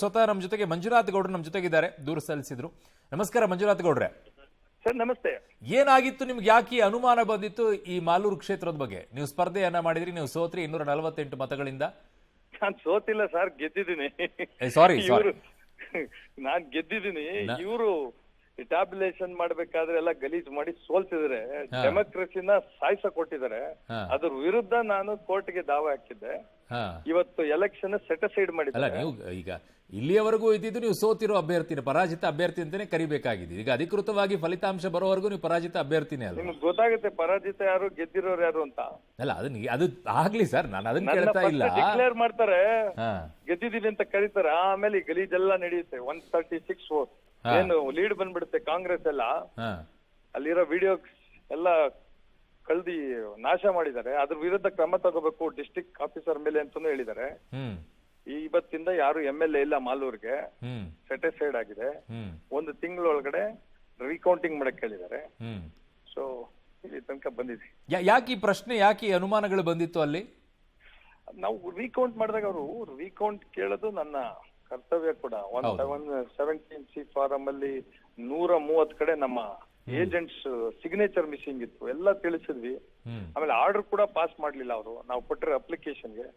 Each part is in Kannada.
ಸ್ವತಃ ನಮ್ಮ ಜೊತೆಗೆ ಮಂಜುನಾಥ್ ಗೌಡ್ರು ನಮ್ಮ ಜೊತೆಗಿದ್ದಾರೆ, ದೂರ ಸಲ್ಲಿಸಿದ್ರು. ನಮಸ್ಕಾರ ಮಂಜುನಾಥ್ ಗೌಡ್ರೆ. ಸರ್ ನಮಸ್ತೆ. ಏನಾಗಿತ್ತು ನಿಮ್ಗೆ, ಯಾಕೆ ಈ ಅನುಮಾನ ಬಂದಿತ್ತು ಈ ಮಾಲೂರು ಕ್ಷೇತ್ರದ ಬಗ್ಗೆ? ನೀವು ಸ್ಪರ್ಧೆಯನ್ನ ಮಾಡಿದ್ರಿ, ನೀವು ಸೋತ್ರಿ 248 ಮತಗಳಿಂದ. ನಾನ್ ಸೋತಿಲ್ಲ ಸರ್, ಗೆದ್ದಿದ್ದೀನಿ. ಸಾರಿ ನಾನ್ ಗೆದ್ದಿದ್ದೀನಿ. ಇವರು ಟ್ಯಾಬ್ಯುಲೇಷನ್ ಮಾಡ್ಬೇಕಾದ್ರೆ ಎಲ್ಲ ಗಲೀಜ್ ಮಾಡಿ ಸೋಲ್ತಿದ್ರೆ, ಡೆಮೋಕ್ರಸಿನ ಸಾಯಿಸ ಕೊಟ್ಟಿದ್ದಾರೆ. ಅದ್ರ ವಿರುದ್ಧ ನಾನು ಕೋರ್ಟ್ಗೆ ದಾವೆ ಹಾಕಿದ್ದೆ. ಇವತ್ತು ಎಲೆಕ್ಷನ್ ಸೆಟಸೈಡ್ ಮಾಡಿದ್ದಾರೆ. ನೀವು ಈಗ ಇಲ್ಲಿಯವರೆಗೂ ಇದ್ದಿದ್ದು ನೀವು ಸೋತಿರೋ ಅಭ್ಯರ್ಥಿನ, ಪರಾಜಿತ ಅಭ್ಯರ್ಥಿ ಅಂತಾನೆ ಕರಿಬೇಕಾಗಿದೆ. ಈಗ ಅಧಿಕೃತವಾಗಿ ಫಲಿತಾಂಶ ಬರೋವರೆಗೂ ನೀವು ಪರಾಜಿತ ಅಭ್ಯರ್ಥಿನೇ ಅಲ್ಲ. ನಿಮ್ಗೆ ಗೊತ್ತಾಗುತ್ತೆ ಪರಾಜಿತ ಯಾರು, ಗೆದ್ದಿರೋರು ಯಾರು ಅಂತ. ಅಲ್ಲ ಅದು ಆಗ್ಲಿ ಸರ್, ನಾನು ಅದನ್ನ ಕೇಳ್ತಾ ಇಲ್ಲ. ಡಿಕ್ಲೇರ್ ಮಾಡ್ತಾರೆ, ಗೆದ್ದಿದ್ದೀವಿ ಅಂತ ಕರೀತಾರೆ, ಆಮೇಲೆ ಗಲೀಜೆಲ್ಲ ನಡೆಯುತ್ತೆ. 136 ವೋಟ್ ಏನು ಲೀಡ್ ಬಂದ್ಬಿಡುತ್ತೆ ಕಾಂಗ್ರೆಸ್ ಎಲ್ಲ. ಅಲ್ಲಿರೋ ವಿಡಿಯೋ ಎಲ್ಲ ಕಳ್ದಿ ನಾಶ ಮಾಡಿದ್ದಾರೆ. ಅದ್ರ ವಿರುದ್ಧ ಕ್ರಮ ತಗೋಬೇಕು ಡಿಸ್ಟ್ರಿಕ್ಟ್ ಆಫೀಸರ್ ಮೇಲೆ ಅಂತಾನು ಹೇಳಿದ್ದಾರೆ. ಇವತ್ತಿಂದ ಯಾರು MLA ಇಲ್ಲ ಮಾಲೂರ್ಗೆ, ಸೆಟಿಸ್ಫೈಡ್ ಆಗಿದೆ. ಒಂದು ತಿಂಗಳೊಳಗಡೆ ರೀಕೌಂಟಿಂಗ್ ಮಾಡಕ್ ಹೇಳಿದ್ದಾರೆ. ಸೊ ಇಲ್ಲಿ ತನಕ ಬಂದಿದೆ. ಯಾಕೆ ಈ ಪ್ರಶ್ನೆ, ಯಾಕೆ ಈ ಅನುಮಾನಗಳು ಬಂದಿತ್ತು ಅಲ್ಲಿ? ನಾವು ರೀಕೌಂಟ್ ಮಾಡಿದಾಗ ಅವರು ರೀಕೌಂಟ್ ಕೇಳೋದು ನನ್ನ ಕರ್ತವ್ಯ ಕೂಡ. 117C ಫಾರಂ ಅಲ್ಲಿ 130 ಕಡೆ ನಮ್ಮ ಏಜೆಂಟ್ಸ್ ಸಿಗ್ನೇಚರ್ ಮಿಸ್ಸಿಂಗ್ ಇತ್ತು, ಎಲ್ಲ ತಿಳಿಸಿದ್ವಿ. ಆಮೇಲೆ ಆರ್ಡರ್ ಕೂಡ ಪಾಸ್ ಮಾಡ್ಲಿಲ್ಲ ಅವರು, ನಾವು ಕೊಟ್ಟಿರೋ ಅಪ್ಲಿಕೇಶನ್ಗೆ.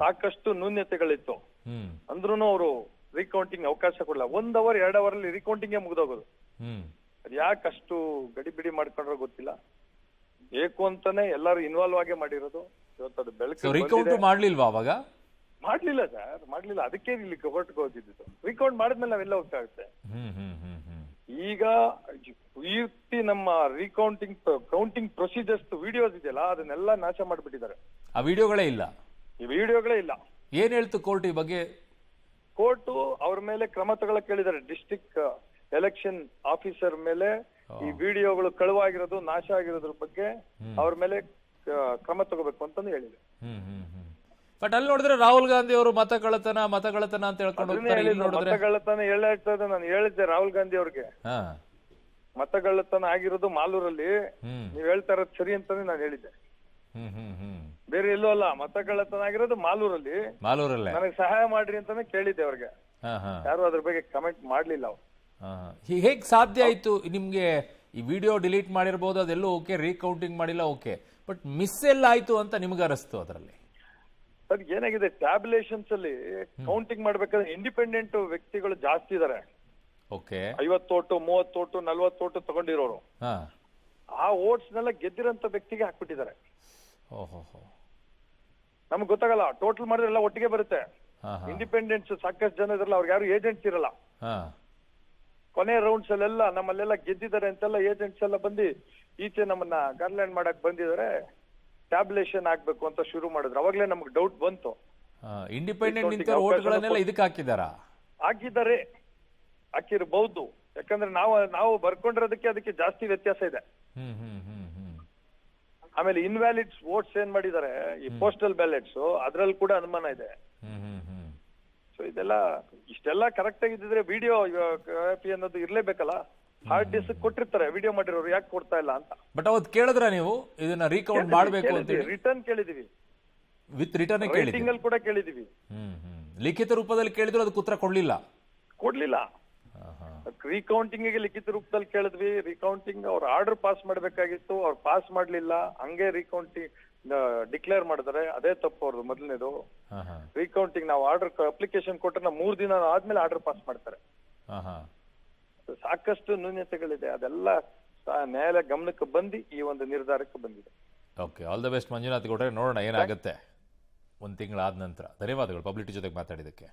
ಸಾಕಷ್ಟು ನ್ಯೂನ್ಯತೆಗಳಿತ್ತು, ಅಂದ್ರೂ ಅವರು ರೀಕೌಂಟಿಂಗ್ ಅವಕಾಶ ಕೊಡಲ್ಲ. 1 ಅವರ್ 2 ಅವರ್ ಅಲ್ಲಿ ರೀಕೌಂಟಿಂಗ್ ಮುಗ್ದೋಗೋದು. ಅದ್ ಯಾಕಷ್ಟು ಗಡಿಬಿಡಿ ಮಾಡ್ಕೊಂಡ್ರೆ ಗೊತ್ತಿಲ್ಲ. ಬೇಕು ಅಂತಾನೆ ಎಲ್ಲಾರು ಇನ್ವಾಲ್ವ್ ಆಗೇ ಮಾಡಿರೋದು. ಇವತ್ತು ಅದು ಬೆಳಕು ಮಾಡ್ಲಿಲ್ವಾ ಅವಾಗ? ಮಾಡ್ಲಿಲ್ಲ ಸರ್, ಮಾಡ್ಲಿಲ್ಲ. ಅದಕ್ಕೆ ಇಲ್ಲಿ ಕೋರ್ಟ್ಗೆ ಹೋಗಿದ್ದು. ರೀಕೌಂಟ್ ಮಾಡಿದ್ಮೇಲೆ ನಾವೆಲ್ಲ ಹೋಗ್ತಾಗುತ್ತೆ. ಈಗ ಪೂರ್ತಿ ನಮ್ಮ ಕೌಂಟಿಂಗ್ ಪ್ರೊಸೀಜರ್ಸ್ ವಿಡಿಯೋಸ್ ಇದೆಯಲ್ಲ, ಅದನ್ನೆಲ್ಲ ನಾಶ ಮಾಡ್ಬಿಟ್ಟಿದ್ದಾರೆ. ಆ ವಿಡಿಯೋಗಳೇ ಇಲ್ಲ, ಈ ವಿಡಿಯೋಗಳೇ ಇಲ್ಲ. ಏನ್ ಹೇಳ್ತು ಕೋರ್ಟ್ ಈ ಬಗ್ಗೆ? ಕೋರ್ಟ್ ಅವ್ರ ಮೇಲೆ ಕ್ರಮ ತಗೊಳಕ್ ಹೇಳಿದ್ದಾರೆ. ಡಿಸ್ಟ್ರಿಕ್ಟ್ ಎಲೆಕ್ಷನ್ ಆಫೀಸರ್ ಮೇಲೆ ಈ ವಿಡಿಯೋಗಳು ಕಳುವಾಗಿರೋದು, ನಾಶ ಆಗಿರೋದ್ರ ಬಗ್ಗೆ ಅವ್ರ ಮೇಲೆ ಕ್ರಮ ತಗೋಬೇಕು ಅಂತಾನು ಹೇಳಿದೆ. ಬಟ್ ಅಲ್ಲಿ ನೋಡಿದ್ರೆ ರಾಹುಲ್ ಗಾಂಧಿ ಅವರು ಮತಗಳತನ ಅಂತ ಹೇಳ್ಕೊಂಡು ಮತಗಳತನ ಹೇಳ್ತದೆ. ನಾನು ಹೇಳಿದ್ದೆ ರಾಹುಲ್ ಗಾಂಧಿ ಅವ್ರಿಗೆ, ಮತಗಳತನ ಆಗಿರೋದು ಮಾಲೂರಲ್ಲಿ, ನೀವ್ ಹೇಳ್ತಾ ಇರೋದು ಸರಿ ಅಂತಾನೆ ನಾನು ಹೇಳಿದ್ದೆ. ಬೇರೆ ಎಲ್ಲೂ ಅಲ್ಲ, ಮತಗಳತನ ಆಗಿರೋದು ಮಾಲೂರಲ್ಲಿ. ನನಗೆ ಸಹಾಯ ಮಾಡ್ರಿ ಅಂತಾನೆ ಕೇಳಿದ್ದೆ ಅವ್ರಿಗೆ. ಯಾರು ಅದ್ರ ಬಗ್ಗೆ ಕಮೆಂಟ್ ಮಾಡ್ಲಿಲ್ಲ ಅವ್ರು. ಹೇಗ್ ಸಾಧ್ಯ ಆಯ್ತು ನಿಮ್ಗೆ? ಈ ವಿಡಿಯೋ ಡಿಲೀಟ್ ಮಾಡಿರ್ಬೋದು, ಅದೆಲ್ಲೂ ಓಕೆ, ರೀಕೌಂಟಿಂಗ್ ಮಾಡಿಲ್ಲ ಓಕೆ, ಬಟ್ ಮಿಸ್ ಎಲ್ಲ ಆಯ್ತು ಅಂತ ನಿಮ್ಗೆ ಅನಿಸ್ತು ಅದರಲ್ಲಿ? ಸರ್ ಏನಾಗಿದೆ, ಟ್ಯಾಬ್ಯುಲೇಷನ್ಸ್ ಅಲ್ಲಿ ಕೌಂಟಿಂಗ್ ಮಾಡ್ಬೇಕಾದ್ರೆ ಇಂಡಿಪೆಂಡೆಂಟ್ ವ್ಯಕ್ತಿಗಳು ಜಾಸ್ತಿ ಇದಾರೆ. 50 ಓಟು 30 ಓಟು 40 ಓಟು ತಗೊಂಡಿರೋರು. ಆ ಓಟ್ಸ್ ನೆಲ್ಲ ಗೆದ್ದಿರೋಂತ ವ್ಯಕ್ತಿಗೆ ಹಾಕ್ಬಿಟ್ಟಿದ್ದಾರೆ. ನಮ್ಗೆ ಗೊತ್ತಾಗಲ್ಲ, ಟೋಟಲ್ ಮಾಡಿದ್ರೆ ಎಲ್ಲ ಒಟ್ಟಿಗೆ ಬರುತ್ತೆ. ಇಂಡಿಪೆಂಡೆಂಟ್ಸ್ ಸಾಕಷ್ಟು ಜನ ಇದ್ರಲ್ಲ, ಅವ್ರಿಗೆ ಯಾರು ಏಜೆಂಟ್ಸ್ ಇರಲ್ಲ. ಕೊನೆ ರೌಂಡ್ಸ್ ಅಲ್ಲೆಲ್ಲ ನಮ್ಮಲ್ಲೆಲ್ಲ ಗೆದ್ದಿದ್ದಾರೆ ಅಂತೆಲ್ಲ ಏಜೆಂಟ್ಸ್ ಎಲ್ಲ ಬಂದು ಈಚೆ ನಮ್ಮನ್ನ ಗಾರ್ಲ್ಯಾಂಡ್ ಮಾಡಕ್ ಬಂದಿದ್ದಾರೆ. ಟ್ಯಾಬ್ಯುಲೇಷನ್ ಆಗ್ಬೇಕು ಅಂತ ಶುರು ಮಾಡಿದ್ರು. ಅವಾಗ್ಲೇ ನಮ್ಗೆ ಡೌಟ್ ಬಂತು. ಇಂಡಿಪೆಂಡೆಂಟ್ ಇದಕ್ಕೆ ಹಾಕಿರಬಹುದು, ಯಾಕಂದ್ರೆ ನಾವು ಬರ್ಕೊಂಡಿರೋದಕ್ಕೆ ಅದಕ್ಕೆ ಜಾಸ್ತಿ ವ್ಯತ್ಯಾಸ ಇದೆ. ಆಮೇಲೆ ಇನ್ವ್ಯಾಲಿಡ್ ವೋಟ್ಸ್ ಏನ್ ಮಾಡಿದ್ದಾರೆ, ಈ ಪೋಸ್ಟಲ್ ಬ್ಯಾಲೆಟ್ಸ್, ಅದ್ರಲ್ಲಿ ಕೂಡ ಅನುಮಾನ ಇದೆ. ಸೊ ಇದೆಲ್ಲ ಇಷ್ಟೆಲ್ಲ ಕರೆಕ್ಟ್ ಆಗಿದ್ರೆ ವಿಡಿಯೋ ಅನ್ನೋದು ಇರ್ಲೇಬೇಕಲ್ಲ. ಹಾರ್ಡ್ ಡಿಸ್ಕ್ ಕೊಟ್ಟಿರ್ತಾರೆ ವಿಡಿಯೋ ಮಾಡಿರೋರು, ಯಾಕೆ ಕೊಡ್ತಾ ಇಲ್ಲ ಅಂತ. ಬಟ್ ಅವತ್ತು ಕೇಳಿದ್ರ ನೀವು ಇದನ್ನ ರೀಕೌಂಟ್ ಮಾಡಬೇಕು ಅಂತ? ರಿಟರ್ನ್ ಕೇಳಿದೀವಿ, ವಿತ್ ರಿಟರ್ನ್ ಸಿಂಗಲ್ ಕೂಡ ಕೇಳಿದೀವಿ. ಲಿಖಿತ ರೂಪದಲ್ಲಿ ಕೇಳಿದ್ರು ಅದಕ್ಕೆ ಉತ್ತರ ಕೊಡ್ಲಿಲ್ಲ. ರೀಕೌಂಟಿಂಗ್ ಗೆ ಲಿಖಿತ ರೂಪದಲ್ಲಿ ಕೇಳಿದ್ವಿ. ರೀಕೌಂಟಿಂಗ್ ಅವ್ರ ಆರ್ಡರ್ ಪಾಸ್ ಮಾಡ್ಬೇಕಾಗಿತ್ತು, ಅವ್ರು ಪಾಸ್ ಮಾಡ್ಲಿಲ್ಲ. ಹಂಗೆ ರೀಕೌಂಟಿಂಗ್ ಡಿಕ್ಲೇರ್ ಮಾಡಿದ್ರೆ ಅದೇ ತಪ್ಪು ಅವ್ರದ್ದು ಮೊದಲನೇದು. ರೀಕೌಂಟಿಂಗ್ ನಾವು ಆರ್ಡರ್ ಅಪ್ಲಿಕೇಶನ್ ಕೊಟ್ಟರೆ 3 ದಿನ ಆದ್ಮೇಲೆ ಆರ್ಡರ್ ಪಾಸ್ ಮಾಡ್ತಾರೆ. ಸಾಕಷ್ಟು ನ್ಯೂನ್ಯತೆಗಳಿದೆ, ಅದೆಲ್ಲ ನ್ಯಾಯಾಲಯ ಗಮನಕ್ಕೆ ಬಂದು ಈ ಒಂದು ನಿರ್ಧಾರಕ್ಕೆ ಬಂದಿದೆ. Okay, all the best Manjunath ಗೌಡ್ರೆ. ನೋಡೋಣ ಏನಾಗುತ್ತೆ 1 ತಿಂಗಳಾದ ನಂತರ. ಧನ್ಯವಾದಗಳು ಪಬ್ಲಿಟಿ ಜೊತೆಗೆ ಮಾತಾಡಿದಕ್ಕೆ.